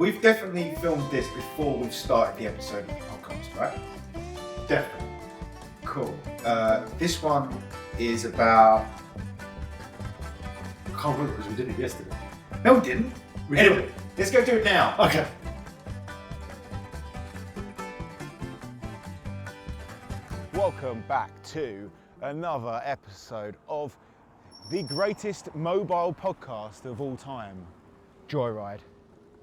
We've definitely filmed this before we've started the episode of the podcast, right? Definitely. Cool. This one is about... I can't remember because we did it yesterday. No, we didn't. Anyway, let's go do it now. Okay. Welcome back to another episode of the greatest mobile podcast of all time, Joyride.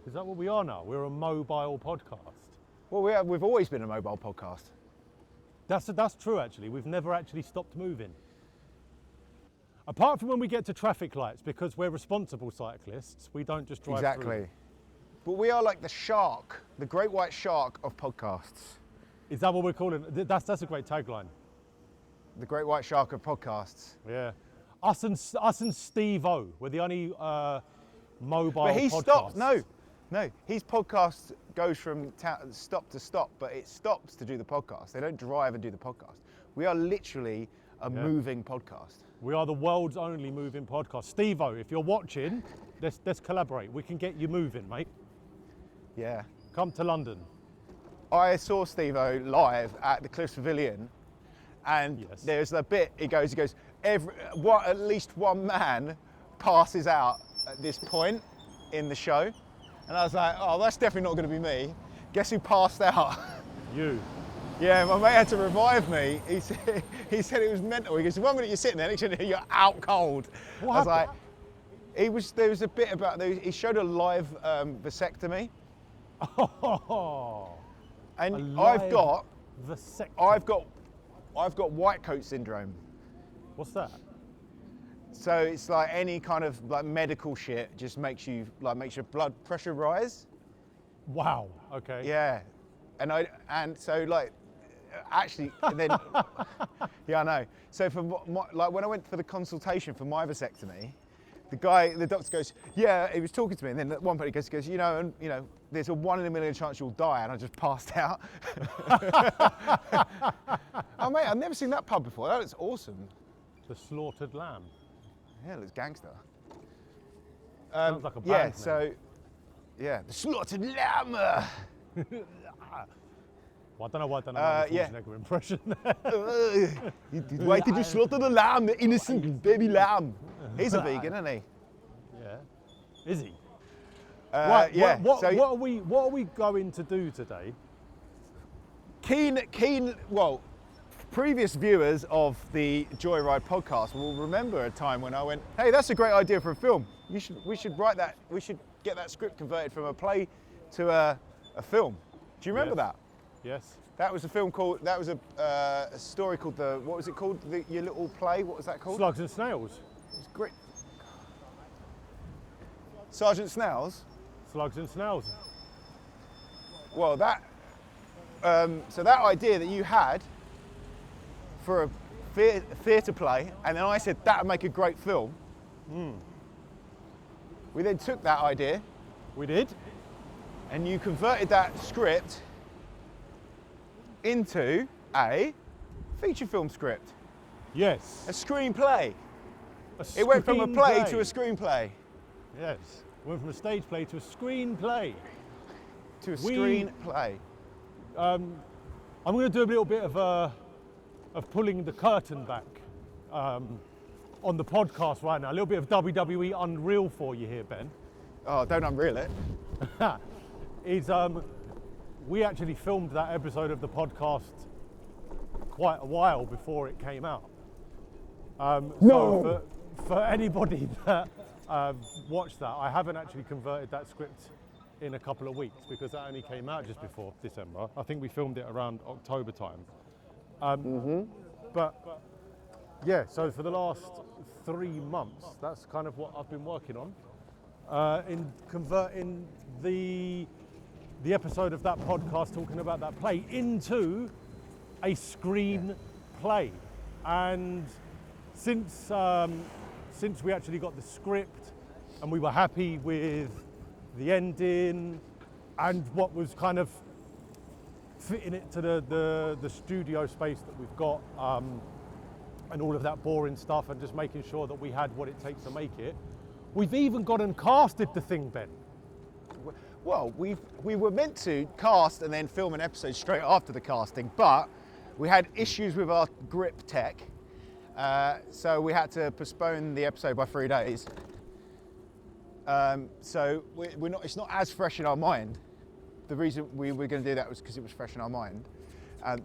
Is that what we are now? We're a mobile podcast. Well, we've always been a mobile podcast. That's true, actually. We've never actually stopped moving. Apart from when we get to traffic lights, because we're responsible cyclists, we don't just drive Exactly. through. But we are like the shark, the great white shark of podcasts. Is that what we're calling it? That's a great tagline. The great white shark of podcasts. Yeah. Us and Steve-O, we're the only mobile But he podcasts. stopped. No. His podcast goes from stop to stop, but it stops to do the podcast. They don't drive and do the podcast. We are literally a moving podcast. We are the world's only moving podcast. Steve-O, if you're watching, let's collaborate. We can get you moving, mate. Yeah. Come to London. I saw Steve-O live at the Clerks Pavilion, and there's a bit, he goes, at least one man passes out at this point in the show. And I was like, oh, that's definitely not going to be me. Guess who passed out? You. Yeah, my mate had to revive me. He said it was mental. He goes, the 1 minute you're sitting there, next minute you're out cold. What I was happened? like, there was a bit about, he showed a live vasectomy. Oh. And I've got white coat syndrome. What's that? So it's like any kind of like medical shit just makes your blood pressure rise. Wow. Okay. Yeah. And so like actually then yeah, I know. So for like when I went for the consultation for my vasectomy, the doctor goes, yeah, he was talking to me, and then at one point he goes, you know, there's a 1 in a million chance you'll die, and I just passed out. Oh mate, I've never seen that pub before. That looks awesome. The Slaughtered Lamb. Yeah, it looks gangster. Sounds like a band yeah, name. so yeah, the Slaughtered Lamb. Well, I don't know why I don't know the Schwarzenegger impression there. Why did you slaughter the lamb, the innocent baby lamb? He's a vegan, isn't he? Yeah. Is he? Right, yeah. What are we going to do today? Well, previous viewers of the Joyride podcast will remember a time when I went, hey, that's a great idea for a film. We should write that. We should get that script converted from a play to a film. Do you remember that? Yes. That was a film called. That was a story called what was it called? Your little play. What was that called? Slugs and Snails. It's great. Sergeant Snails. Slugs and Snails. Well, that. So that idea that you had for a theatre play, and then I said that would make a great film. We then took that idea. We did. And you converted that script into a feature film script. Yes. A screenplay. It went from a play to a screenplay. Yes. Went from a stage play to a screenplay. To a screenplay. I'm going to do a little bit of pulling the curtain back on the podcast right now. A little bit of WWE Unreal for you here, Ben. Oh, don't unreel it. We actually filmed that episode of the podcast quite a while before it came out. So for anybody that watched that, I haven't actually converted that script in a couple of weeks because that only came out just before December. I think we filmed it around October time. But yeah, so for the last 3 months, that's kind of what I've been working on, in converting the episode of that podcast talking about that play into a screenplay. And since we actually got the script and we were happy with the ending and what was kind of fitting it to the studio space that we've got, and all of that boring stuff, and just making sure that we had what it takes to make it. We've even gone and casted the thing, Ben. Well, we were meant to cast and then film an episode straight after the casting, but we had issues with our grip tech, so we had to postpone the episode by 3 days. So we're not. It's not as fresh in our mind. The reason we were going to do that was because it was fresh in our mind,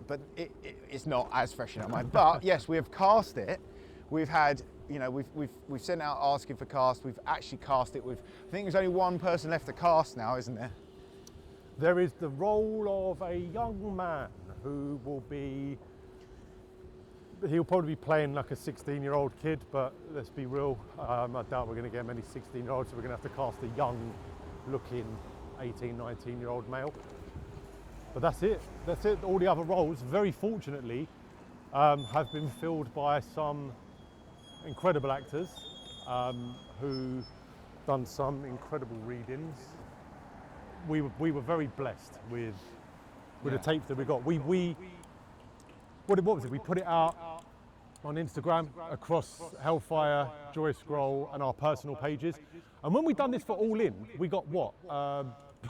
but it's not as fresh in our mind. But yes, we have cast it. We've had, you know, we've sent out asking for cast. We've actually cast it with. I think there's only one person left to cast now, isn't there? There is the role of a young man who will be. He'll probably be playing like a 16-year-old kid, but let's be real, I doubt we're going to get many 16-year-olds, so we're going to have to cast a young-looking 18, 19-year-old male. But that's it. All the other roles, very fortunately, have been filled by some incredible actors who done some incredible readings. We were very blessed with the tapes that we got. What was it? We put it out on Instagram across Hellfire, Joyscroll, and our personal pages. And when we done this for All In, we got what?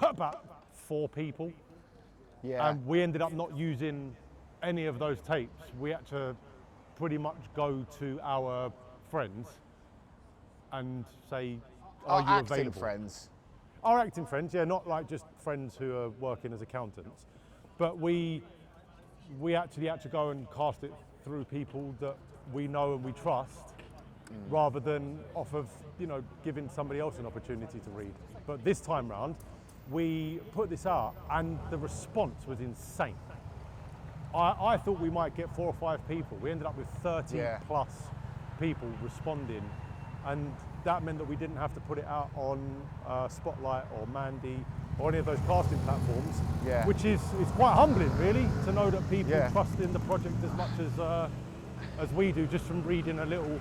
About 4 people. Yeah. And we ended up not using any of those tapes. We had to pretty much go to our friends and say, are you acting available? friends. Our acting friends, yeah, not like just friends who are working as accountants. But we actually had to go and cast it through people that we know and we trust, rather than off of, you know, giving somebody else an opportunity to read. But this time round, we put this out and the response was insane. I thought we might get 4 or 5 people. We ended up with 30 plus people responding, and that meant that we didn't have to put it out on Spotlight or Mandy or any of those casting platforms, which is quite humbling, really, to know that people trust in the project as much as we do, just from reading a little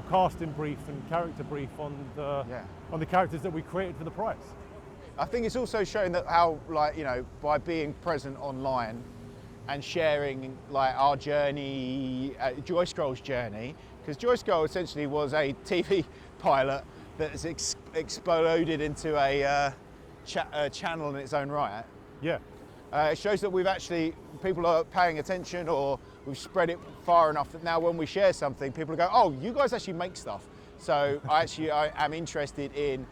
casting brief and character brief on the characters that we created for the prize. I think it's also showing that how, like, you know, by being present online and sharing like our journey, Joyscroll's journey, because Joyscroll essentially was a TV pilot that has exploded into a channel in its own right. Yeah. It shows that people are paying attention, or we've spread it far enough that now when we share something, people go, oh, you guys actually make stuff. So I am interested in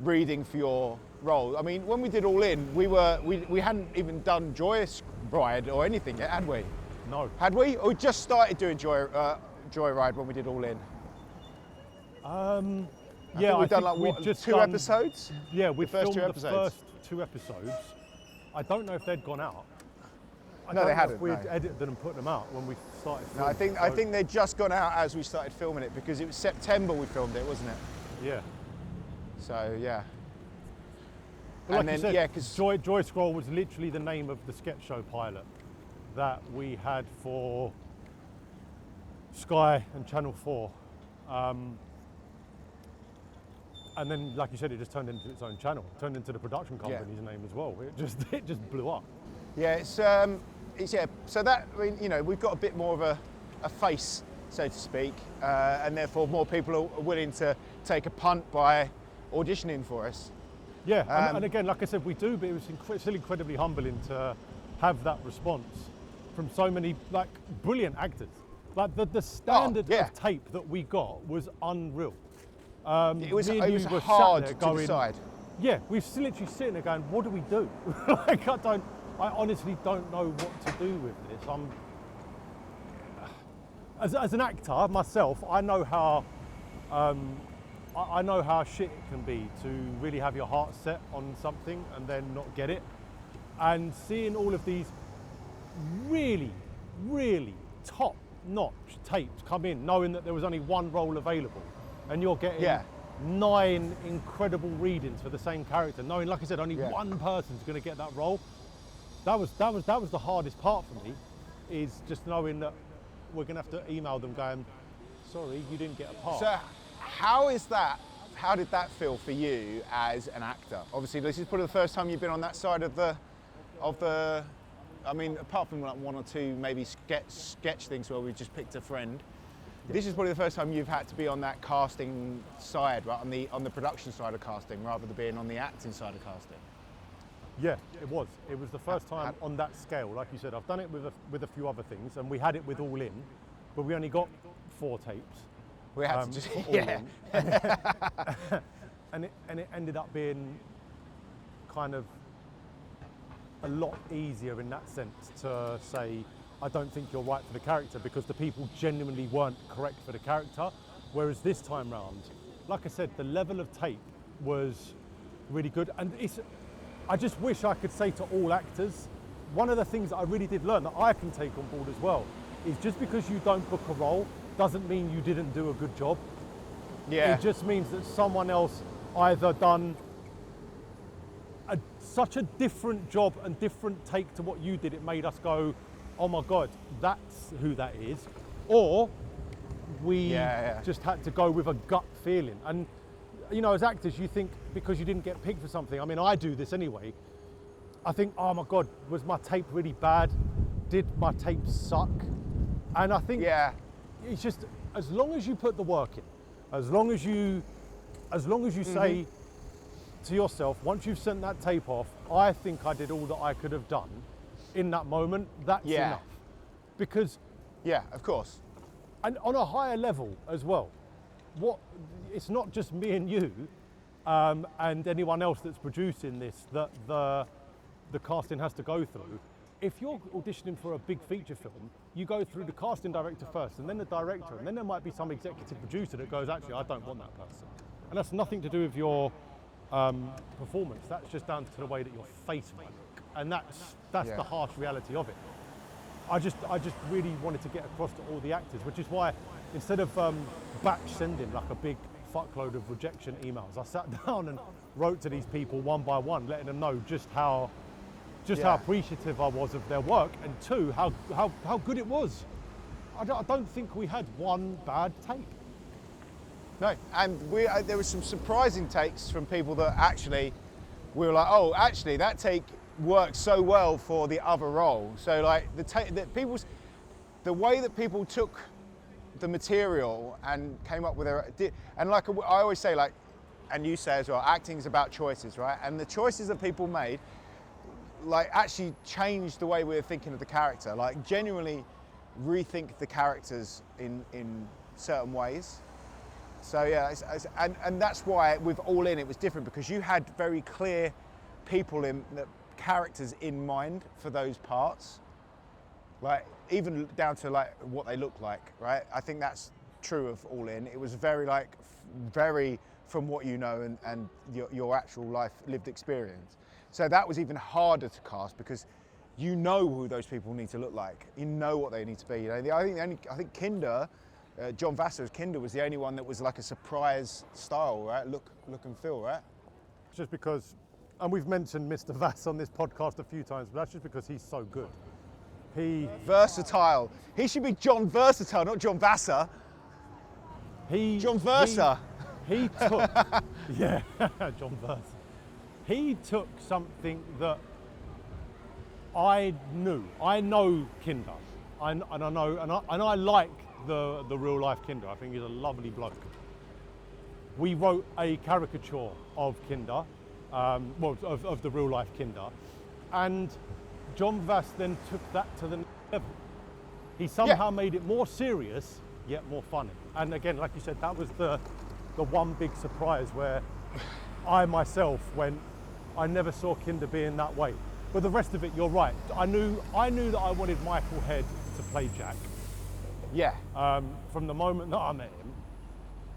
reading for your role. I mean, when we did All In, we hadn't even done Joyride or anything yet, had we? No. Had we? Or we just started doing Joyride when we did All In? Yeah, we've done like what, just 2 episodes? Yeah, we filmed filmed the the first 2 episodes. I don't know if they'd gone out. No, they hadn't. We'd edited them and put them out when we started No, filming. I think they'd just gone out as we started filming it, because it was September we filmed it, wasn't it? Yeah. So yeah. But And like then you said, because Joyscroll was literally the name of the sketch show pilot that we had for Sky and Channel 4. And then, like you said, it just turned into its own channel, turned into the production company's name as well. It just blew up. yeah, it's yeah. So that, I mean, you know, we've got a bit more of a face, so to speak, and therefore more people are willing to take a punt by auditioning for us. Yeah, and again, like I said, we do, but it was still incredibly humbling to have that response from so many like brilliant actors. Like the standard of tape that we got was unreal. It was hard to decide. Yeah, we're still literally sitting there going, what do we do? Like, I honestly don't know what to do with this. As an actor myself, I know how shit it can be to really have your heart set on something and then not get it. And seeing all of these really, really top-notch tapes come in, knowing that there was only one role available, and you're getting 9 incredible readings for the same character, knowing, like I said, only one person's going to get that role. That was the hardest part for me, is just knowing that we're going to have to email them going, sorry, you didn't get a part. So how did that feel for you as an actor? Obviously, this is probably the first time you've been on that side of the, I mean, apart from like 1 or 2 maybe sketch things where we just picked a friend. This is probably the first time you've had to be on that casting side, right? On the production side of casting, rather than being on the acting side of casting. Yeah, it was. It was the first time on that scale. Like you said, I've done it with a few other things, and we had it with All In, but we only got 4 tapes. We had to just, for All yeah. In. and it ended up being kind of a lot easier in that sense to say, I don't think you're right for the character, because the people genuinely weren't correct for the character. Whereas this time round, like I said, the level of tape was really good. And I just wish I could say to all actors, one of the things that I really did learn that I can take on board as well is just because you don't book a role doesn't mean you didn't do a good job. Yeah. It just means that someone else either done such a different job and different take to what you did, it made us go, oh my God, that's who that is. Or we just had to go with a gut feeling. And you know, as actors, you think because you didn't get picked for something, I mean, I do this anyway, I think, oh my God, was my tape really bad? Did my tape suck? And I think it's just, as long as you put the work in, as long as you say to yourself, once you've sent that tape off, I think I did all that I could have done in that moment, that's enough. Because of course. And on a higher level as well, it's not just me and you and anyone else that's producing this that the casting has to go through. If you're auditioning for a big feature film, you go through the casting director first, and then the director, and then there might be some executive producer that goes, actually, I don't want that person. And that's nothing to do with your performance. That's just down to the way that your face might look, and that's the harsh reality of it. I just really wanted to get across to all the actors, which is why instead of batch sending like a big fuckload of rejection emails, I sat down and wrote to these people one by one, letting them know just how appreciative I was of their work, and two, how good it was. I don't think we had one bad take. No, and there were some surprising takes from people that actually we were like, oh, actually that take worked so well for the other role. So like the way that people took the material and came up with and like I always say, like, and you say as well, acting is about choices, right? And the choices that people made, like, actually changed the way we were thinking of the character. Like, genuinely rethink the characters in certain ways. So yeah, and that's why with All In it was different, because you had very clear people characters in mind for those parts, like even down to like what they look like, right? I think that's true of All In. It was very very from what you know and your actual life lived experience. So that was even harder to cast, because you know who those people need to look like. You know what they need to be. You know, I think Kinder, John Vassar's Kinder was the only one that was like a surprise style, right? Look and feel, right? Just because, and we've mentioned Mr. Vass on this podcast a few times, but that's just because he's so good. Versatile. He should be John Versatile, not John Vassar. John Versa. He took, John Versa. He took something that I knew. I know Kinder, and I like the real life Kinder. I think he's a lovely bloke. We wrote a caricature of Kinder, of the real life Kinder, and John Vass then took that to the next level. He somehow made it more serious, yet more funny. And again, like you said, that was the one big surprise where I myself went, I never saw Kinder being that way. But the rest of it, you're right. I knew that I wanted Michael Head to play Jack. Yeah. From the moment that I met him.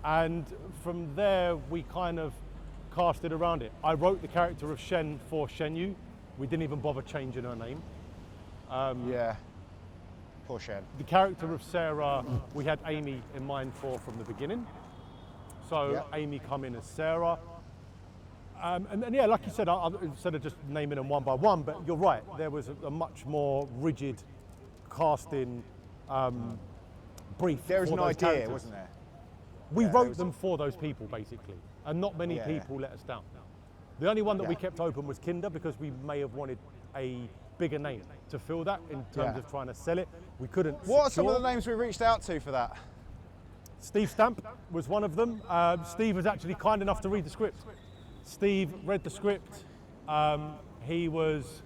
And from there, we kind of casted around it. I wrote the character of Shen for Shen Yu. We didn't even bother changing her name. Poor Shen. The character of Sarah, we had Amy in mind for from the beginning. So Amy come in as Sarah. And yeah, like you said, instead of just naming them one by one, but you're right, there was a much more rigid casting brief. There was an idea, characters. wasn't there? We wrote them for those people, basically, and not many people let us down. The only one that we kept open was Kinder, because we may have wanted a bigger name to fill that in terms of trying to sell it. We couldn't. What are some of the names we reached out to for that? Steve Stamp was one of them. Steve was actually kind enough to read the script. Steve read the script. He was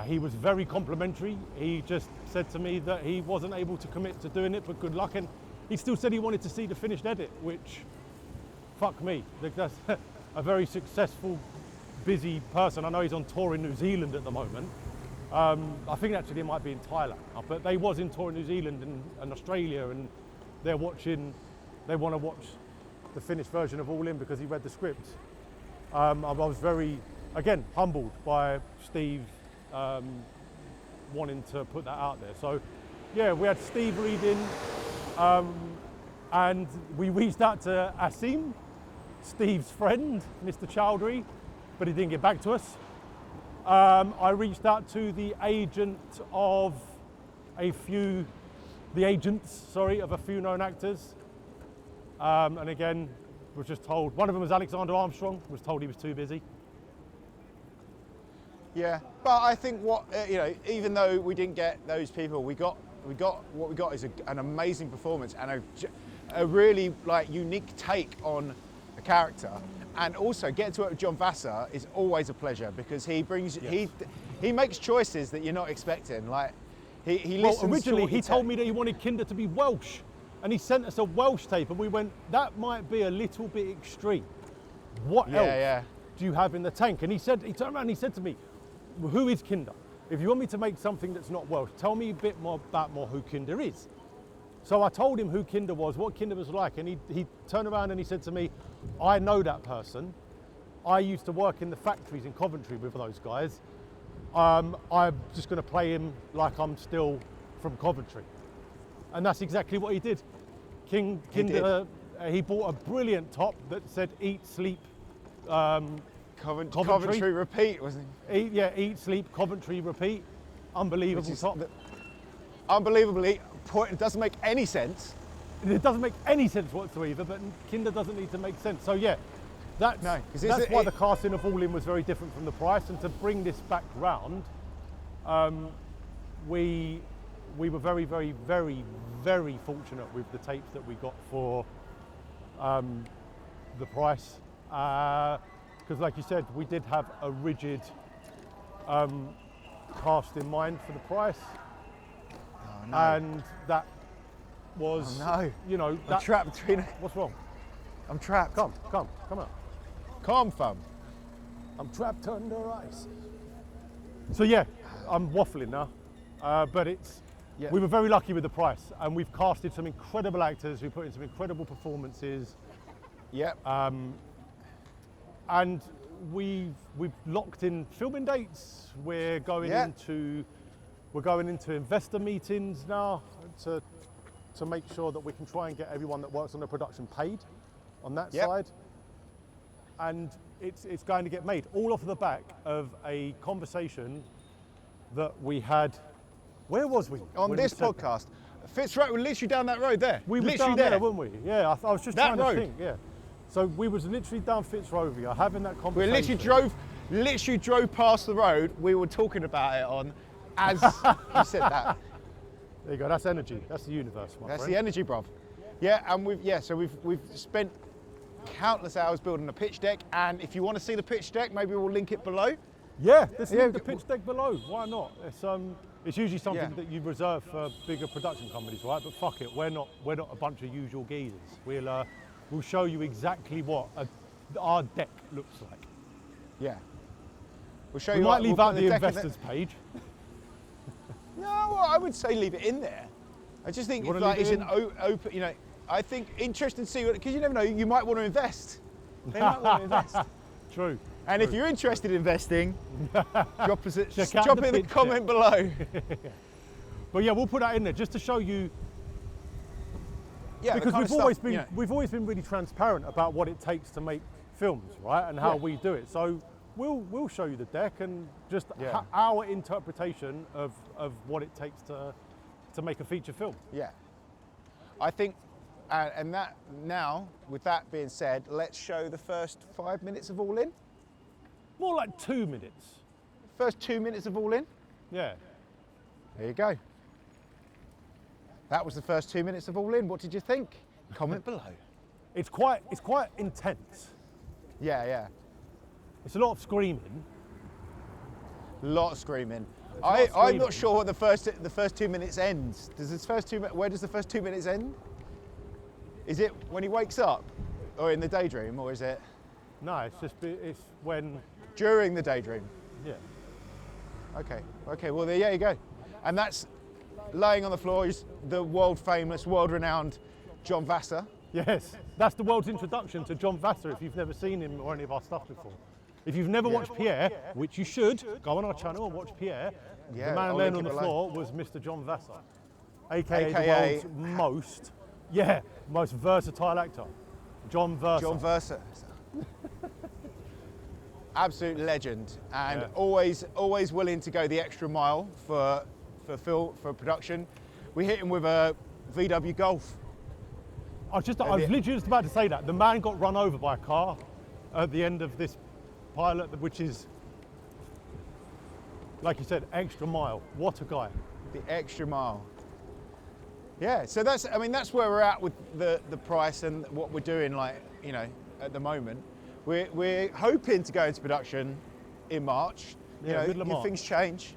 very complimentary. He just said to me that he wasn't able to commit to doing it, but good luck. And he still said he wanted to see the finished edit, which, fuck me. That's a very successful, busy person. I know he's on tour in New Zealand at the moment. I think actually it might be in Thailand, but they was in tour in New Zealand and Australia, and they want to watch the finished version of All In because he read the script. I was very, again, humbled by Steve wanting to put that out there. So yeah, we had Steve reading, and we reached out to Asim, Steve's friend, Mr. Chaudhry, but he didn't get back to us. I reached out to the agents of a few known actors. And again, was just told, one of them was Alexander Armstrong, was told he was too busy. Yeah, but I think even though we didn't get those people, what we got is an amazing performance and a really unique take on a character. And also getting to work with John Vassar is always a pleasure because he brings he makes choices that you're not expecting. Like he listens. Originally he told me that he wanted Kinder to be Welsh, and he sent us a Welsh tape, and we went, that might be a little bit extreme. What else do you have in the tank? And he turned around and he said to me, who is Kinder? If you want me to make something that's not Welsh, tell me a bit more about who Kinder is. So I told him who Kinder was, what Kinder was like, and he turned around and he said to me, I know that person. I used to work in the factories in Coventry with those guys. I'm just going to play him like I'm still from Coventry. And that's exactly what he did. Kinder, he bought a brilliant top that said eat, sleep, Coventry repeat, wasn't it? Eat, sleep, Coventry repeat. Unbelievable top. Unbelievably, it doesn't make any sense. It doesn't make any sense whatsoever, but Kinder doesn't need to make sense. So yeah, that's why the casting of All In was very different from The Price. And to bring this back round, we were very, very, very, very fortunate with the tapes that we got for The Price. Because like you said, we did have a rigid cast in mind for The Price. Oh, no. And that was, I'm trapped between it. What's wrong? I'm trapped. Come out. Calm, fam. I'm trapped under ice. So yeah, I'm waffling now, but we were very lucky with The Price, and we've casted some incredible actors. We put in some incredible performances. Yep. And we've locked in filming dates. We're going into investor meetings now to make sure that we can try and get everyone that works on the production paid on that side. And it's going to get made, all off the back of a conversation that we had. Where was we? On this podcast. Fitzroy, we're literally down that road there. We were literally down there, weren't we? Yeah, I was just that trying road. to think, yeah. So we was literally down Fitzrovia having that conversation. We literally drove past the road we were talking about it on as you said that. There you go, that's energy, that's the universe, my That's friend. the energy, bruv. Yeah, and we've spent countless hours building a pitch deck, and if you want to see the pitch deck, maybe we'll link it below. Yeah, let's leave the pitch deck below, why not? It's usually something that you reserve for bigger production companies, right? But fuck it, we're not a bunch of usual geezers. We'll show you exactly what our deck looks like. Yeah. We'll show we you. Might leave out the investors page. No, well, I would say leave it in there. I just think it's an open. I think interesting to see because you never know. You might want to invest. They might want to invest. True. And if you're interested in investing, drop it in the comment deck below. But yeah, we'll put that in there just to show you. Yeah, because we've always been really transparent about what it takes to make films, right, and how we do it. So we'll show you the deck and just our interpretation of what it takes to make a feature film. Yeah, I think, and that now with that being said, let's show the first 5 minutes of All In. More like 2 minutes. First 2 minutes of All In. Yeah. There you go. That was the first 2 minutes of All In. What did you think? Comment below. It's quite intense. Yeah. It's a lot of screaming. Lot of screaming. lot of I'm screaming. not sure what the first 2 minutes ends. Where does the first 2 minutes end? Is it when he wakes up, or in the daydream, or is it No, it's when. during the daydream? Yeah. Okay. Well, there you go. And that's laying on the floor is the world famous, world renowned John Vassar. Yes, that's the world's introduction to John Vassar if you've never seen him or any of our stuff before. If you've never watched Pierre, which you should, go on our channel and watch Pierre, Yeah, the man I'll laying link on it the below. floor was Mr. John Vassar, aka AKA the world's most versatile actor. John Vassar. John Vassar. Absolute legend, and Yeah. always willing to go the extra mile for production. We hit him with a VW Golf. I was literally just about to say that. The man got run over by a car at the end of this pilot, which is, like you said, extra mile. What a guy. The extra mile. Yeah, so that's where we're at with the price and what we're doing, like, you know, at the moment. We're hoping to go into production in March. Yeah, middle of March. Things change,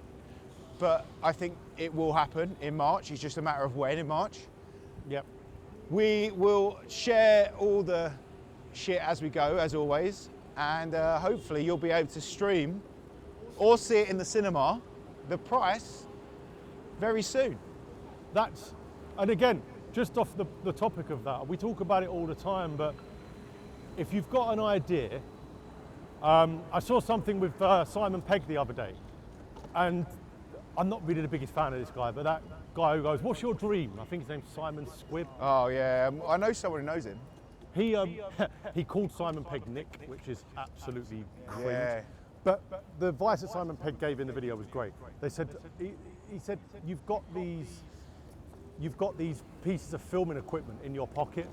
but I think it will happen in March. It's just a matter of when in March. Yep. We will share all the shit as we go, as always, and hopefully you'll be able to stream or see it in the cinema, the price, very soon. And again, just off the topic of that, we talk about it all the time, but if you've got an idea, I saw something with Simon Pegg the other day, and I'm not really the biggest fan of this guy, but that guy who goes, "What's your dream?" I think his name's Simon Squibb. Oh yeah, I know someone who knows him. He called Simon Pegg Nick, which is absolutely cringe. Yeah. But the advice that Simon Pegg gave in the video was great. They said, he said, you've got these pieces of filming equipment in your pocket.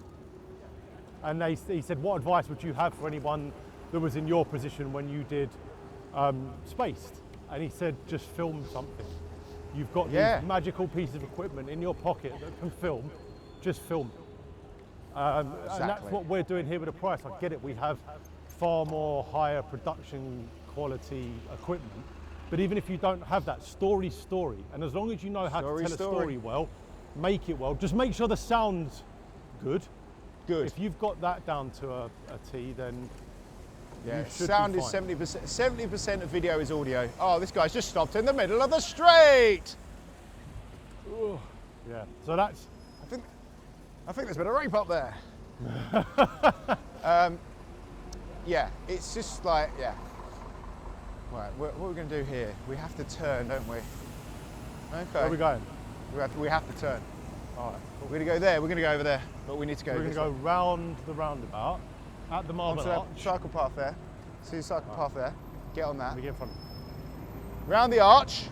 And he said, what advice would you have for anyone that was in your position when you did Spaced? And he said, just film something. You've got these magical pieces of equipment in your pocket that can film, just film it. And that's what we're doing here with the price. I get it, we have far more higher production quality equipment. But even if you don't have that, story. And as long as you know how to tell a story well, make it well. Just make sure the sound's good. Good. If you've got that down to a T, then Yeah, you should sound be is fine. 70%. 70% of video is audio. Oh, this guy's just stopped in the middle of the street. Yeah, so that's... I think there's been a rape up there. Yeah, it's just like, yeah. Right, what are we going to do here? We have to turn, don't we? Okay. Where are we going? We have to turn. All right, cool. We're going to go there, we're going to go over there, but we need to go We're going this to go way. round the roundabout, at the Marble Onto that Arch. cycle path there. See the cycle path there? Get on that. Let me get in front. Round the arch.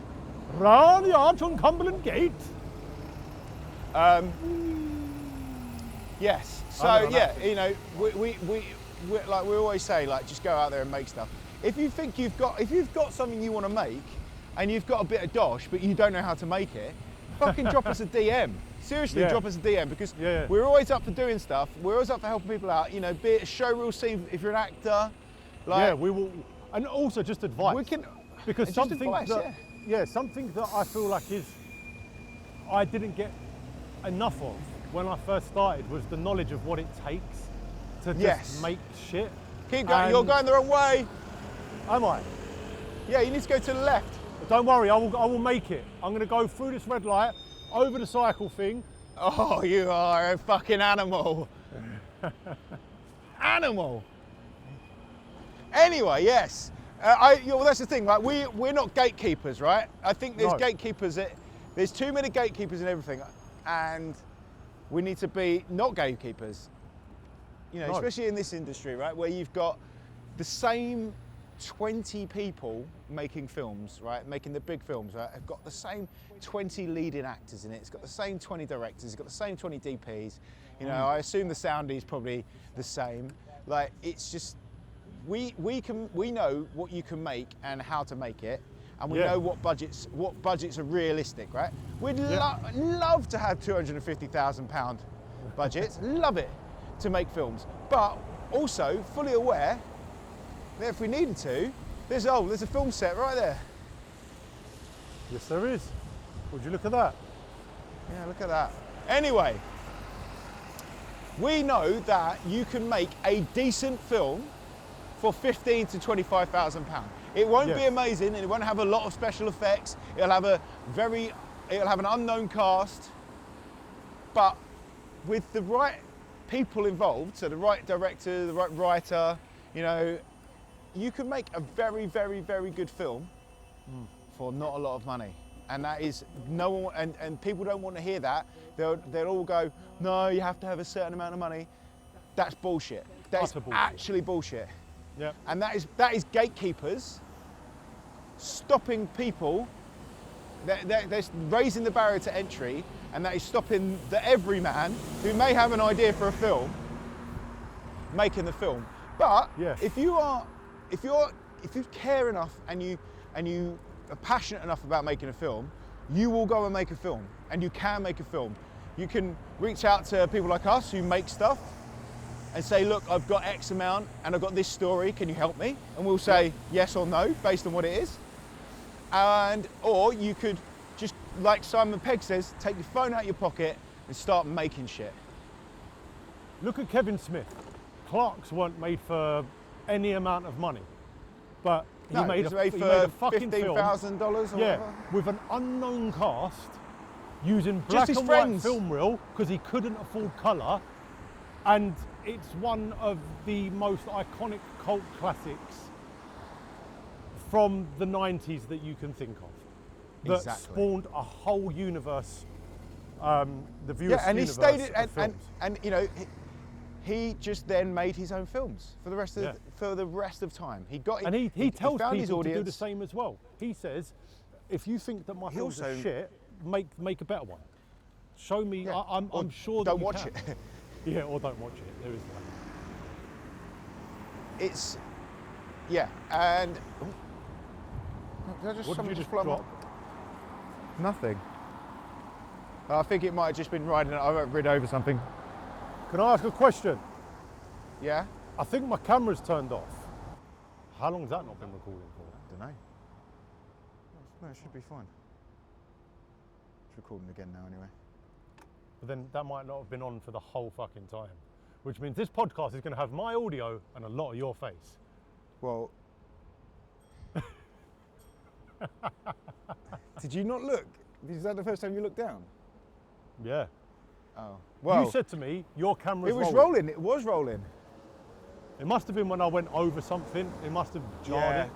Round the arch on Cumberland Gate. Yes. So I know yeah, that. you know, we like we always say, like, just go out there and make stuff. If you think you've got something you want to make, and you've got a bit of dosh, but you don't know how to make it, fucking drop us a DM. Seriously, Yeah. drop us a DM, because Yeah. we're always up for doing stuff. We're always up for helping people out. You know, be it a show reel scene if you're an actor. Like, Yeah, we will, and also just advice. we can. Because just something advice, that, something that I feel like I didn't get enough of when I first started was the knowledge of what it takes to just make shit. Keep going. You're And- going the wrong way. Am I? Yeah, you need to go to the left. Don't worry, I will make it. I'm going to go through this red light, over the cycle thing. Oh, you are a fucking animal. Animal. Anyway, yes. Well, that's the thing, right? We're not gatekeepers, right? I think there's No. gatekeepers. There's too many gatekeepers in everything, and we need to be not gatekeepers. You know, No. especially in this industry, right, where you've got the same 20 people making films, right, making the big films, right, have got the same 20 leading actors in it. It's got the same 20 directors. It's got the same 20 DPs. You know, I assume the sound is probably the same. Like, it's just we know what you can make and how to make it, and we Yeah. know what budgets are realistic, right? We'd Yeah. love to have £250,000 budgets, love it to make films, but also fully aware that if we needed to, there's a film set right there. Yes, there is. Would you look at that? Yeah, look at that. Anyway, we know that you can make a decent film for £15,000 to £25,000. It won't be Yes. amazing, and it won't have a lot of special effects. It'll have an unknown cast, but with the right people involved, so the right director, the right writer, you can make a very, very, very good film for not a lot of money. And that is no one, and people don't want to hear that. They'll all go, no, you have to have a certain amount of money. That's bullshit. That's Utter bullshit. actually bullshit. Yep. And that is gatekeepers stopping people. They're raising the barrier to entry, and that is stopping the everyman who may have an idea for a film making the film. But Yes. if you care enough and you are passionate enough about making a film, you will go and make a film, and you can make a film. You can reach out to people like us who make stuff and say, look, I've got X amount and I've got this story, can you help me? And we'll say yes or no based on what it is. Or you could just, like Simon Pegg says, take your phone out of your pocket and start making shit. Look at Kevin Smith. Clerks weren't made for any amount of money, but he made it's a made he for made a fucking film. $15,000 or Yeah, whatever. with an unknown cast, using black his and white friends. film reel because he couldn't afford colour, and it's one of the most iconic cult classics from the 90s that you can think of. That Exactly. spawned a whole universe, the viewers' Yeah, and he universe stayed of films. and he just then made his own films for the rest of time. He tells found his people to do the audience. same as well. He says, if you think that my He films are also- shit, make a better one. Show me. Yeah. I'm Or sure that don't you watch can. it. Yeah, or don't watch it. There is that. It's and did What did you just float drop? up? Nothing. I think it might have just been riding. I've rid over something. Can I ask a question? Yeah. I think my camera's turned off. How long has that not been recording for? I don't know. No, it should be fine. It's recording again now anyway. But then that might not have been on for the whole fucking time. Which means this podcast is going to have my audio and a lot of your face. Well, did you not look? Is that the first time you looked down? Yeah. Oh. Well, You said to me, your camera's it was rolling. It was rolling. It must have been when I went over something. It must have jarred Yeah. it.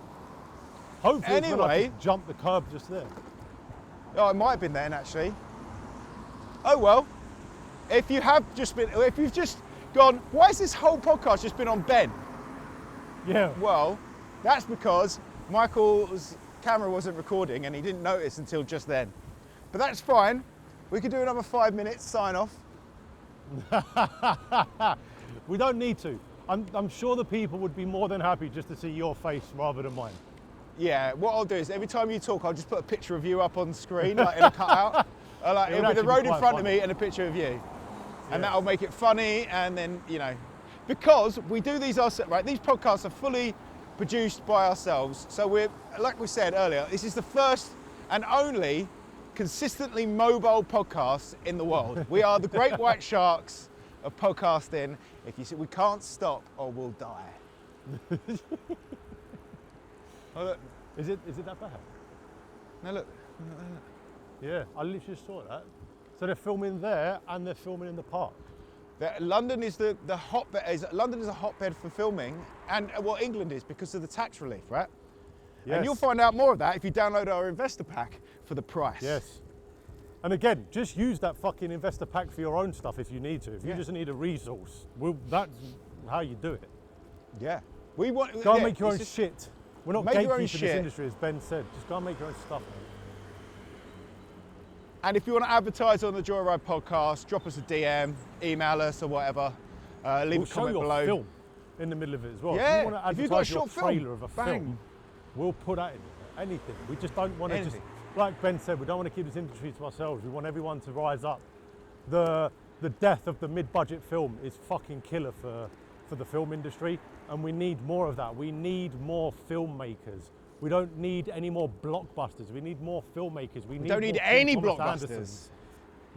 Hopefully it's when I Anyway. just jumped the curb just there. Oh, it might have been then actually. Oh well. If you've just gone, why has this whole podcast just been on Ben? Yeah. Well, that's because Michael's camera wasn't recording and he didn't notice until just then. But that's fine. We could do another 5 minutes sign off. We don't need to. I'm sure the people would be more than happy just to see your face rather than mine. Yeah, what I'll do is every time you talk, I'll just put a picture of you up on screen, like in a cutout. It would With the actually be road in quite front of funny. me and a picture of you. And Yeah. that'll make it funny, and then, because we do these ourselves, right? These podcasts are fully produced by ourselves. So we're, like we said earlier, this is the first and only consistently mobile podcast in the world. We are the great white sharks of podcasting. If you say we can't stop or we'll die. Oh, look. Is it that bad? No, look. Yeah, I literally just saw that. So they're filming there and they're filming in the park. London is the hotbed. London is a hotbed for filming, and England is because of the tax relief, right? Yes. And you'll find out more of that if you download our investor pack for the price. Yes. And again, just use that fucking investor pack for your own stuff if you need to. If you Yeah. just need a resource, that's how you do it. Yeah. We want. Go and yeah, make your it's own just- shit. We're not Make your own gatekeeping this shit. industry, as Ben said. Just go and make your own stuff, man. And if you want to advertise on the Joyride podcast, drop us a DM, email us or whatever. Leave We'll a show comment your below. film in the middle of it as well. Yeah, if you want to if you've got a advertise your short film, trailer of a bang. film, we'll put that in. Anything. We just don't want to just, like Ben said, we don't want to keep this industry to ourselves. We want everyone to rise up. The death of the mid-budget film is fucking killer for the film industry, and we need more of that. We need more filmmakers. We don't need any more blockbusters. We need more filmmakers. We don't need any Thomas blockbusters. Andersons.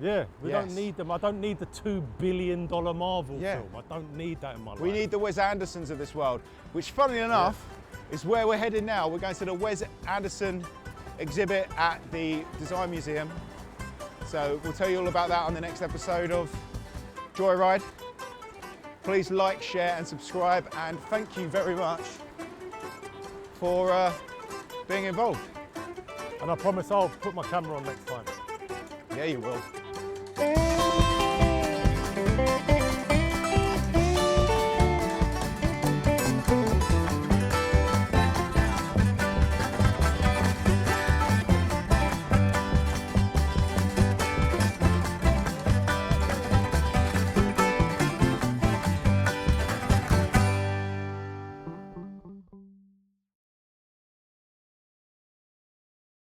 Yeah, we don't need them. I don't need the $2 billion Marvel film. I don't need that in my life. We need the Wes Andersons of this world, which, funnily enough, is where we're headed now. We're going to the Wes Anderson exhibit at the Design Museum. So we'll tell you all about that on the next episode of Joyride. Please like, share and subscribe, and thank you very much for being involved. And I promise I'll put my camera on next time. Yeah, you will.